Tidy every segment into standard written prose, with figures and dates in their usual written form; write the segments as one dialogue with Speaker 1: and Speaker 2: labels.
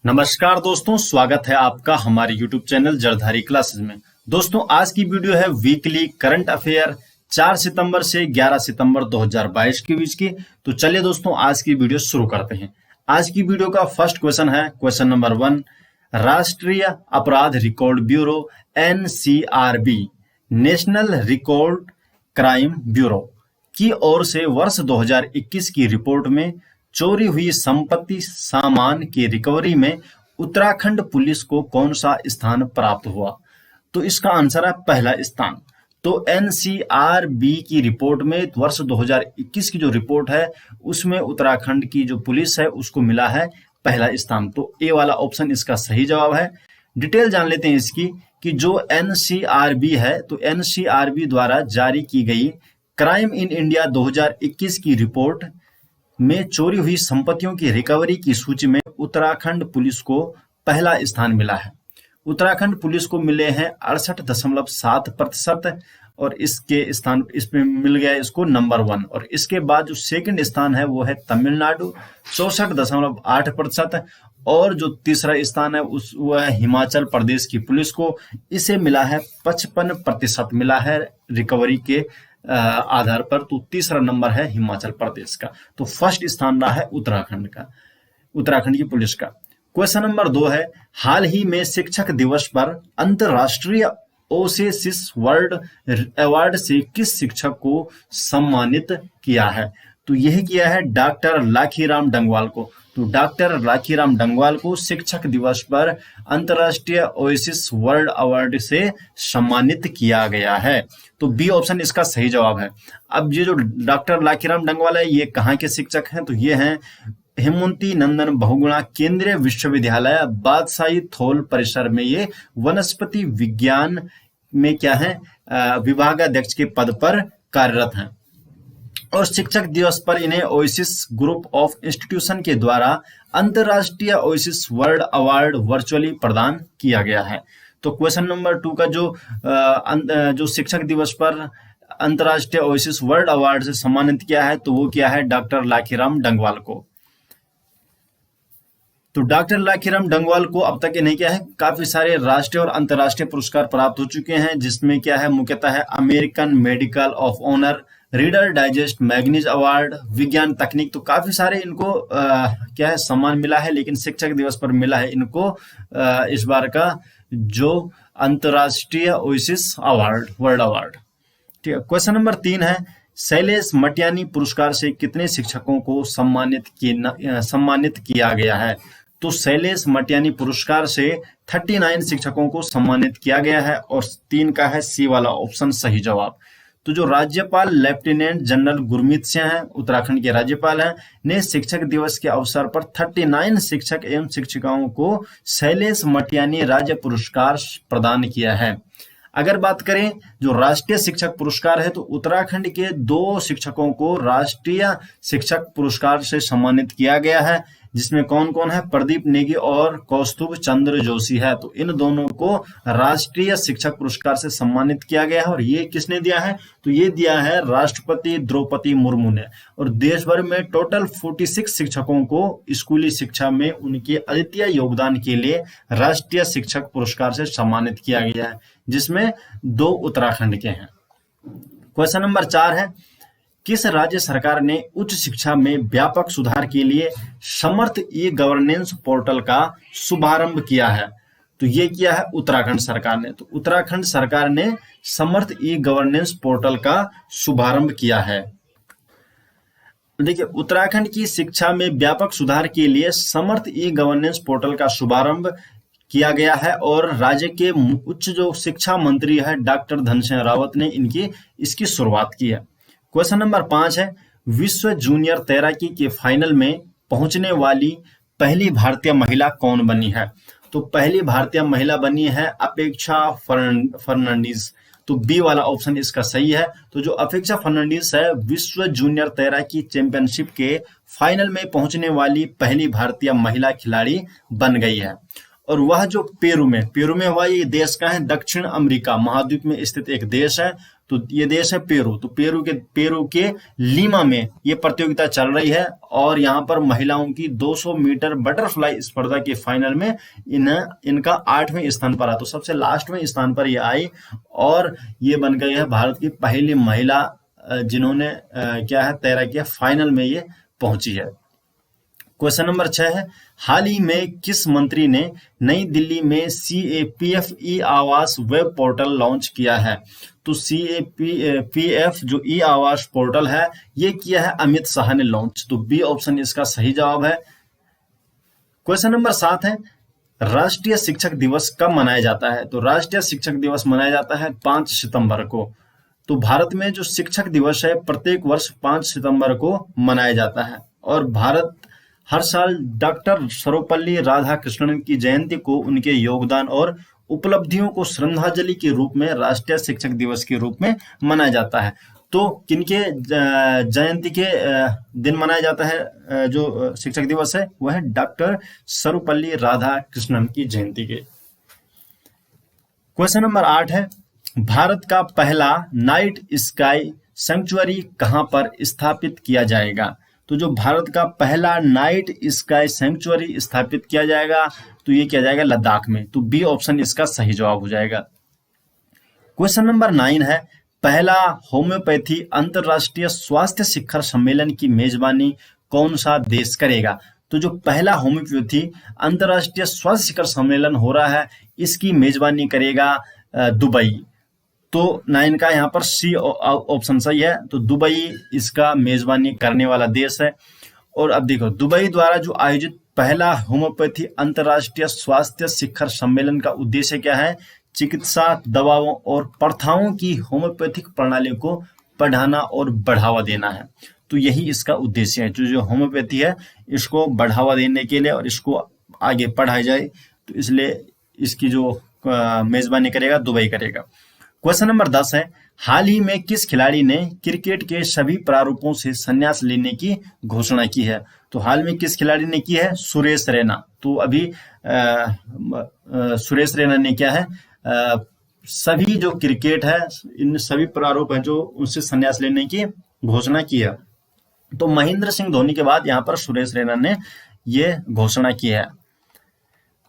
Speaker 1: नमस्कार दोस्तों, स्वागत है आपका हमारे YouTube चैनल जड़धारी क्लासेस में। दोस्तों, आज की वीडियो है वीकली करंट अफेयर 4 सितंबर से 11 सितंबर 2022 के बीच की। तो चलिए दोस्तों, आज की वीडियो शुरू करते हैं। आज की वीडियो का फर्स्ट क्वेश्चन है क्वेश्चन नंबर 1। राष्ट्रीय अपराध record bureau NCRB national record crime bureau की ओर से वर्ष 2021 की रिपोर्ट में चोरी हुई संपत्ति सामान की रिकवरी में उत्तराखंड पुलिस को कौन सा स्थान प्राप्त हुआ? तो इसका आंसर है पहला स्थान। तो NCRB की रिपोर्ट में वर्ष 2021 की जो रिपोर्ट है उसमें उत्तराखंड की जो पुलिस है उसको मिला है पहला स्थान। तो ए वाला ऑप्शन इसका सही जवाब है। डिटेल जान लेते हैं इसकी कि जो NCRB है तो NCRB द्वारा जारी की गई क्राइम इन इंडिया 2021 की रिपोर्ट में चोरी हुई संपत्तियों की रिकवरी की सूची में उत्तराखंड पुलिस को पहला स्थान मिला है। उत्तराखंड पुलिस को मिले हैं 68.7% और इसके स्थान इसमें मिल गया इसको नंबर 1। और इसके बाद जो सेकंड स्थान है वो है तमिलनाडु 64.8% और जो तीसरा स्थान है वो है हिमाचल प्रदेश की पुलिस को, इसे मिला है 55% मिला है रिकवरी के आधार पर। तो तीसरा नंबर है हिमाचल प्रदेश का। तो फर्स्ट स्थान रहा है उत्तराखंड का, उत्तराखंड की पुलिस का। क्वेश्चन नंबर 2 है हाल ही में शिक्षक दिवस पर अंतरराष्ट्रीय ओसेसिस वर्ल्ड अवार्ड से किस शिक्षक को सम्मानित किया है? तो यह किया है डॉक्टर लाखीराम डंगवाल को। तो डॉक्टर लाखीराम डंगवाल को शिक्षक दिवस पर अंतरराष्ट्रीय ओएसिस वर्ल्ड अवार्ड से सम्मानित किया गया है। तो बी ऑप्शन इसका सही जवाब है। अब ये जो डॉक्टर लाखीराम डंगवाल है ये कहाँ के शिक्षक हैं? तो ये हैं हेमंती नंदन बहुगुणा केंद्रीय विश्वविद्यालय बादशाही थोल परिसर में, ये वनस्पति विज्ञान में क्या है विभागाध्यक्ष के पद पर कार्यरत हैं। और शिक्षक दिवस पर इन्हें ओएसिस ग्रुप ऑफ इंस्टीट्यूशन के द्वारा अंतरराष्ट्रीय ओएसिस वर्ल्ड अवार्ड वर्चुअली प्रदान किया गया है। तो क्वेश्चन नंबर 2 का जो शिक्षक दिवस पर अंतरराष्ट्रीय ओएसिस वर्ल्ड अवार्ड से सम्मानित किया है तो वो क्या है डॉक्टर लाखीराम डंगवाल को। तो डॉक्टर लाखीराम डंगवाल को अब तक इन्हें क्या है काफी सारे राष्ट्रीय और अंतर्राष्ट्रीय पुरस्कार प्राप्त हो चुके हैं, जिसमें क्या है मुख्यतः है American medical of honour, reader digest मैग्नीज अवार्ड, विज्ञान तकनीक। तो काफी सारे इनको क्या है सम्मान मिला है, लेकिन शिक्षक दिवस पर मिला है इनको इस बार का जो अंतर्राष्ट्रीय ओएसिस अवार्ड वर्ल्ड अवार्ड। ठीक है। क्वेश्चन नंबर 3 है शैलेश मटियानी पुरस्कार से कितने शिक्षकों को सम्मानित किया गया है? तो शैलेश मटियानी पुरस्कार से 39 शिक्षकों को सम्मानित किया गया है और 3 का है सी वाला ऑप्शन सही जवाब। तो जो राज्यपाल लेफ्टिनेंट जनरल गुरमीत सिंह हैं, उत्तराखंड के राज्यपाल हैं, ने शिक्षक दिवस के अवसर पर 39 शिक्षक एवं शिक्षिकाओं को शैलेश मटियानी राज्य पुरस्कार प्रदान किया है। अगर बात करें जो राष्ट्रीय शिक्षक पुरस्कार है तो उत्तराखंड के 2 शिक्षकों को राष्ट्रीय शिक्षक पुरस्कार से सम्मानित किया गया है, जिसमें कौन कौन है प्रदीप नेगी और कौस्तुभ चंद्र जोशी है। तो इन दोनों को राष्ट्रीय शिक्षक पुरस्कार से सम्मानित किया गया है। और ये किसने दिया है? तो ये दिया है राष्ट्रपति द्रौपदी मुर्मू ने। और देश भर में टोटल 46 शिक्षकों को स्कूली शिक्षा में उनके अद्वितीय योगदान के लिए राष्ट्रीय शिक्षक पुरस्कार से सम्मानित किया गया है, जिसमें 2 उत्तराखंड के हैं। क्वेश्चन नंबर 4 है किस राज्य सरकार ने उच्च शिक्षा में व्यापक सुधार के लिए समर्थ ई गवर्नेंस पोर्टल का शुभारंभ किया है? तो ये किया है उत्तराखंड सरकार ने। तो उत्तराखंड सरकार ने समर्थ ई गवर्नेंस पोर्टल का शुभारंभ किया है। देखिए, उत्तराखंड की शिक्षा में व्यापक सुधार के लिए समर्थ ई गवर्नेंस पोर्टल का शुभारंभ किया गया है और राज्य के उच्च जो शिक्षा मंत्री है डॉक्टर धन सिंह रावत ने इसकी शुरुआत की है। क्वेश्चन नंबर 5 है विश्व जूनियर तैराकी के फाइनल में पहुंचने वाली पहली भारतीय महिला कौन बनी है? तो पहली भारतीय महिला बनी है अपेक्षा फर्नांडीज। तो बी वाला ऑप्शन इसका सही है। तो जो अपेक्षा फर्नांडीज है विश्व जूनियर तैराकी चैंपियनशिप के फाइनल में पहुंचने वाली पहली भारतीय महिला खिलाड़ी बन गई है। और वह जो पेरू में हुआ, ये देश का है, दक्षिण अमेरिका महाद्वीप में स्थित एक देश है। तो ये देश है पेरू। तो पेरू के लीमा में ये प्रतियोगिता चल रही है और यहाँ पर महिलाओं की 200 मीटर बटरफ्लाई स्पर्धा के फाइनल में इनका 8वें स्थान पर आ, तो सबसे लास्ट में स्थान पर ये आई और ये बन गई है भारत की पहली महिला जिन्होंने क्या है तैराकी फाइनल में ये पहुंची है। क्वेश्चन नंबर 6 है, हाल ही में किस मंत्री ने नई दिल्ली में CAPF ई आवास वेब पोर्टल लॉन्च किया है? तो CAPF जो ई आवास पोर्टल है ये किया है अमित शाह ने लॉन्च। तो बी ऑप्शन इसका सही जवाब है। क्वेश्चन नंबर 7 है, राष्ट्रीय शिक्षक दिवस कब मनाया जाता है? तो राष्ट्रीय शिक्षक दिवस मनाया जाता है 5 सितंबर को। तो भारत में जो शिक्षक दिवस है प्रत्येक वर्ष 5 सितंबर को मनाया जाता है और भारत हर साल डॉक्टर सर्वपल्ली राधाकृष्णन की जयंती को उनके योगदान और उपलब्धियों को श्रद्धांजलि के रूप में राष्ट्रीय शिक्षक दिवस के रूप में मनाया जाता है। तो किनके जयंती के दिन मनाया जाता है जो शिक्षक दिवस है वह है डॉक्टर सर्वपल्ली राधाकृष्णन की जयंती के। क्वेश्चन नंबर 8 है, भारत का पहला नाइट स्काई सैंक्चुअरी कहां पर स्थापित किया जाएगा? तो जो भारत का पहला नाइट स्काई सैंक्चुअरी स्थापित किया जाएगा तो ये किया जाएगा लद्दाख में। तो बी ऑप्शन इसका सही जवाब हो जाएगा। क्वेश्चन नंबर 9 है, पहला होम्योपैथी अंतरराष्ट्रीय स्वास्थ्य शिखर सम्मेलन की मेजबानी कौन सा देश करेगा? तो जो पहला होम्योपैथी अंतरराष्ट्रीय स्वास्थ्य शिखर सम्मेलन हो रहा है इसकी मेजबानी करेगा दुबई। तो 9 का यहाँ पर सी ऑप्शन सही है। तो दुबई इसका मेजबानी करने वाला देश है। और अब देखो, दुबई द्वारा जो आयोजित पहला होम्योपैथी अंतरराष्ट्रीय स्वास्थ्य शिखर सम्मेलन का उद्देश्य क्या है? चिकित्सा दवाओं और प्रथाओं की होम्योपैथिक प्रणाली को बढ़ाना और बढ़ावा देना है। तो यही इसका उद्देश्य है। जो होम्योपैथी है इसको बढ़ावा देने के लिए और इसको आगे पढ़ाई जाए, तो इसलिए इसकी जो मेजबानी करेगा दुबई करेगा। क्वेश्चन नंबर 10 है, हाल ही में किस खिलाड़ी ने क्रिकेट के सभी प्रारूपों से संन्यास लेने की घोषणा की है? तो हाल में किस खिलाड़ी ने की है? सुरेश रैना। तो अभी सुरेश रैना ने क्या है सभी जो क्रिकेट है इन सभी प्रारूप है जो उनसे संन्यास लेने की घोषणा की है। तो महेंद्र सिंह धोनी के बाद यहाँ पर सुरेश रैना ने ये घोषणा की है।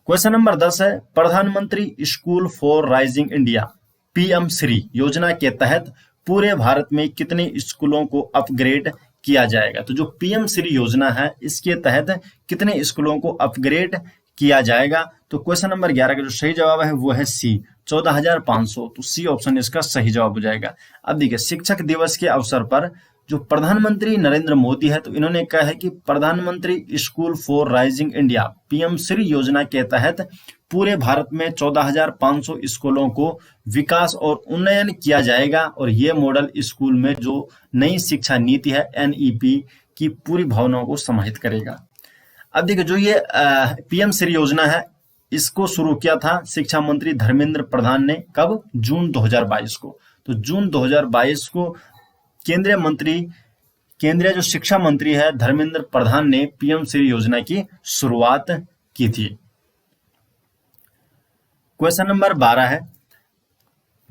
Speaker 1: क्वेश्चन नंबर 10 है, प्रधानमंत्री school for rising India PM Shri योजना के तहत पूरे भारत में कितने स्कूलों को अपग्रेड किया जाएगा? तो जो PM श्री योजना है इसके तहत कितने स्कूलों को अपग्रेड किया जाएगा? तो क्वेश्चन नंबर 11 का जो सही जवाब है वो है सी 14,500। तो सी ऑप्शन इसका सही जवाब हो जाएगा। अब देखिए, शिक्षक दिवस के अवसर पर जो प्रधानमंत्री नरेंद्र मोदी है तो इन्होंने कहा है कि प्रधानमंत्री school for rising India PM Shri योजना के तहत पूरे भारत में 14,500 स्कूलों को विकास और उन्नयन किया जाएगा और ये मॉडल स्कूल में जो नई शिक्षा नीति है NEP की पूरी भावनाओं को समाहित करेगा। अब देखिए, जो ये PM श्री योजना है इसको शुरू किया था शिक्षा मंत्री धर्मेंद्र प्रधान ने। कब? जून 2022 को। तो जून 2022 को केंद्रीय जो शिक्षा मंत्री है धर्मेंद्र प्रधान ने PM श्री योजना की शुरुआत की थी। क्वेश्चन नंबर 12 है,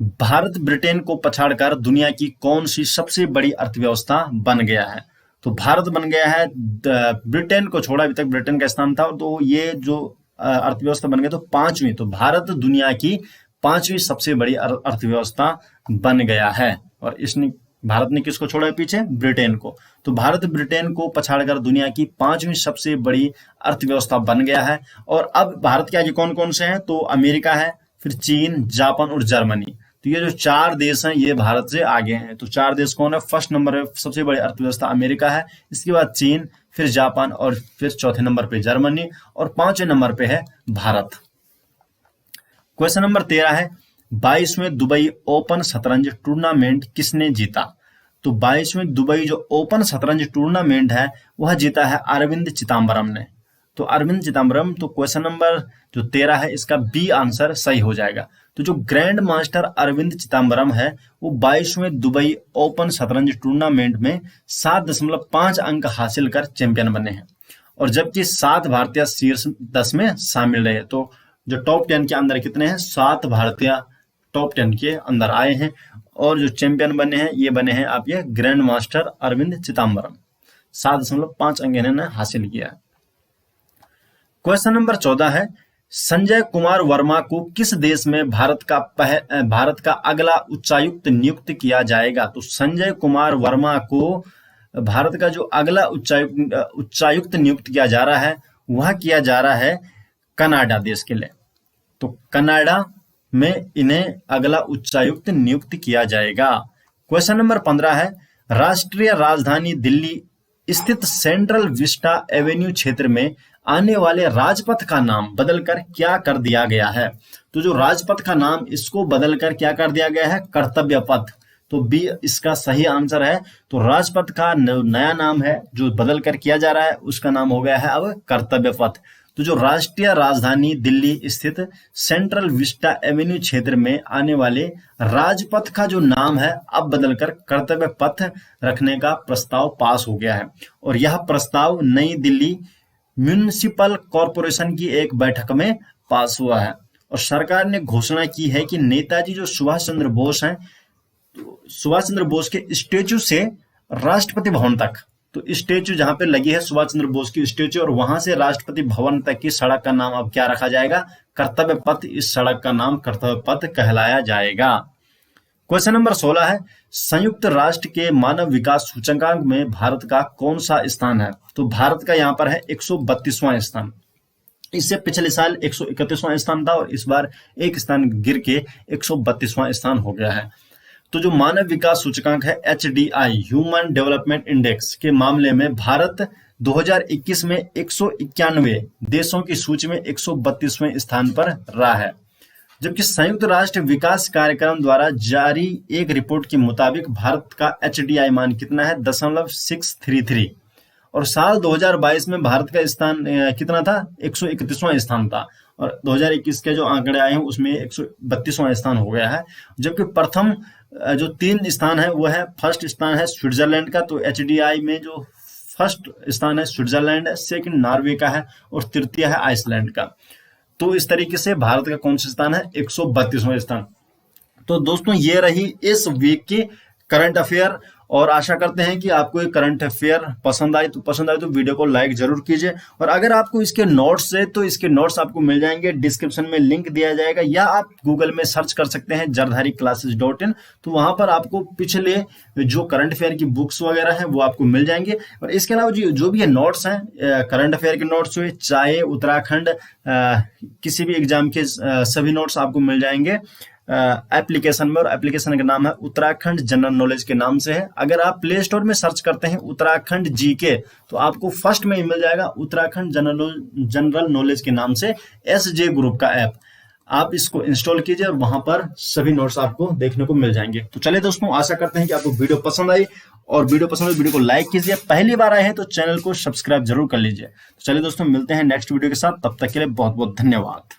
Speaker 1: भारत ब्रिटेन को पछाड़कर दुनिया की कौन सी सबसे बड़ी अर्थव्यवस्था बन गया है? तो भारत बन गया है, ब्रिटेन को छोड़ा, अभी तक ब्रिटेन का स्थान था, तो ये जो अर्थव्यवस्था बन गया तो 5वीं। तो भारत दुनिया की 5वीं सबसे बड़ी अर्थव्यवस्था बन गया है। और इसने भारत ने किसको छोड़ा है पीछे? ब्रिटेन को। तो भारत ब्रिटेन को पछाड़कर दुनिया की 5वीं सबसे बड़ी अर्थव्यवस्था बन गया है। और अब भारत के आगे कौन कौन से हैं? तो अमेरिका है, फिर चीन, जापान और जर्मनी। तो ये जो 4 देश हैं ये भारत से आगे हैं। तो 4 देश कौन है? फर्स्ट नंबर है सबसे बड़ी अर्थव्यवस्था अमेरिका है, इसके बाद चीन, फिर जापान और फिर चौथे नंबर पे जर्मनी और 5वें नंबर पे है भारत। क्वेश्चन नंबर 13 है, 22वें दुबई ओपन शतरंज टूर्नामेंट किसने जीता? तो 22वें दुबई जो ओपन शतरंज टूर्नामेंट है वह जीता है अरविंद चिदम्बरम ने। तो अरविंद चिदम्बरम। तो क्वेश्चन नंबर जो 13 है इसका बी आंसर सही हो जाएगा। तो जो ग्रैंड मास्टर अरविंद चिदम्बरम है वो 22वें दुबई ओपन शतरंज टूर्नामेंट में 7.5 अंक हासिल कर चैंपियन बने हैं और जबकि 7 भारतीय शीर्ष 10 में शामिल रहे। तो जो टॉप 10 के अंदर कितने हैं, 7 भारतीय टॉप 10 के अंदर आए हैं। और जो चैंपियन बने हैं ये बने हैं आपके ग्रैंड मास्टर अरविंद चिदम्बरम, 7.5 अंक इन्होंने हासिल किया। क्वेश्चन नंबर 14 है, संजय कुमार वर्मा को किस देश में भारत का अगला उच्चायुक्त नियुक्त किया जाएगा? तो संजय कुमार वर्मा को भारत का जो अगला उच्चायुक्त नियुक्त किया जा रहा है वह किया जा रहा है कनाडा देश के लिए। तो कनाडा में इन्हें अगला उच्चायुक्त नियुक्त किया जाएगा। क्वेश्चन नंबर 15 है, राष्ट्रीय राजधानी दिल्ली स्थित सेंट्रल विस्टा एवेन्यू क्षेत्र में आने वाले राजपथ का नाम बदलकर क्या कर दिया गया है? तो जो राजपथ का नाम इसको बदलकर क्या कर दिया गया है, कर्तव्य पथ। तो बी इसका सही आंसर है। तो राजपथ का नया नाम है जो बदलकर किया जा रहा है, उसका नाम हो गया है अब कर्तव्य पथ। तो जो राष्ट्रीय राजधानी दिल्ली स्थित सेंट्रल विस्टा एवेन्यू क्षेत्र में आने वाले राजपथ का जो नाम है अब बदलकर कर्तव्य पथ रखने का प्रस्ताव पास हो गया है। और यह प्रस्ताव नई दिल्ली म्युनिसिपल कॉरपोरेशन की एक बैठक में पास हुआ है। और सरकार ने घोषणा की है कि नेताजी जो सुभाष चंद्र बोस हैं, सुभाष चंद्र बोस के स्टेच्यू से राष्ट्रपति भवन तक, तो स्टेच्यू जहां पे लगी है सुभाष चंद्र बोस की स्टेच्यू, और वहां से राष्ट्रपति भवन तक की सड़क का नाम अब क्या रखा जाएगा, कर्तव्य पथ। इस सड़क का नाम कर्तव्य पथ कहलाया जाएगा। क्वेश्चन नंबर 16 है, संयुक्त राष्ट्र के मानव विकास सूचकांक में भारत का कौन सा स्थान है? तो भारत का यहाँ पर है 132वां स्थान। इससे पिछले साल 131वां स्थान था और इस बार एक स्थान गिर के 132वां स्थान हो गया है। तो जो मानव विकास सूचकांक है HDI ह्यूमन डेवलपमेंट इंडेक्स के मामले में भारत 2021 में 191 देशों की सूची में 132वें स्थान पर रहा है। जबकि संयुक्त राष्ट्र विकास कार्यक्रम द्वारा जारी एक रिपोर्ट के मुताबिक भारत का HDI मान कितना है, 0.633। और साल 2022 में भारत का स्थान कितना था, 131वां स्थान था। और 2021 के जो आंकड़े आए हैं उसमें 132वां स्थान हो गया है। जबकि प्रथम जो 3 स्थान है वो है, फर्स्ट स्थान है स्विट्जरलैंड का, तो HDI में जो फर्स्ट स्थान है स्विट्जरलैंड है, सेकंड नॉर्वे का है और तृतीय है आइसलैंड का। तो इस तरीके से भारत का कौन सा स्थान है, 132वां स्थान। तो दोस्तों ये रही इस वीक की करंट अफेयर, और आशा करते हैं कि आपको ये करंट अफेयर पसंद आए तो वीडियो को लाइक जरूर कीजिए। और अगर आपको इसके नोट्स है तो इसके नोट्स आपको मिल जाएंगे, डिस्क्रिप्शन में लिंक दिया जाएगा, या आप गूगल में सर्च कर सकते हैं jardhari-classes.in। तो वहां पर आपको पिछले जो करंट अफेयर की बुक्स वगैरह हैं वो आपको मिल जाएंगे। और इसके अलावा जो भी नोट्स हैं, करंट अफेयर के नोट्स हुए, चाहे उत्तराखंड किसी भी एग्जाम के सभी नोट्स आपको मिल जाएंगे एप्लीकेशन में। और एप्लीकेशन का नाम है उत्तराखंड जनरल नॉलेज के नाम से है। अगर आप प्ले स्टोर में सर्च करते हैं उत्तराखंड जीके तो आपको फर्स्ट में ही मिल जाएगा उत्तराखंड जनरल नॉलेज के नाम से SJ ग्रुप का ऐप। आप इसको इंस्टॉल कीजिए और वहां पर सभी नोट्स आपको देखने को मिल जाएंगे। तो चलिए दोस्तों, आशा करते हैं कि आपको वीडियो पसंद आई, और वीडियो पसंद आई वीडियो को लाइक कीजिए, पहली बार आए हैं तो चैनल को सब्सक्राइब जरूर कर लीजिए। तो चलिए दोस्तों, मिलते हैं नेक्स्ट वीडियो के साथ, तब तक के लिए बहुत बहुत धन्यवाद।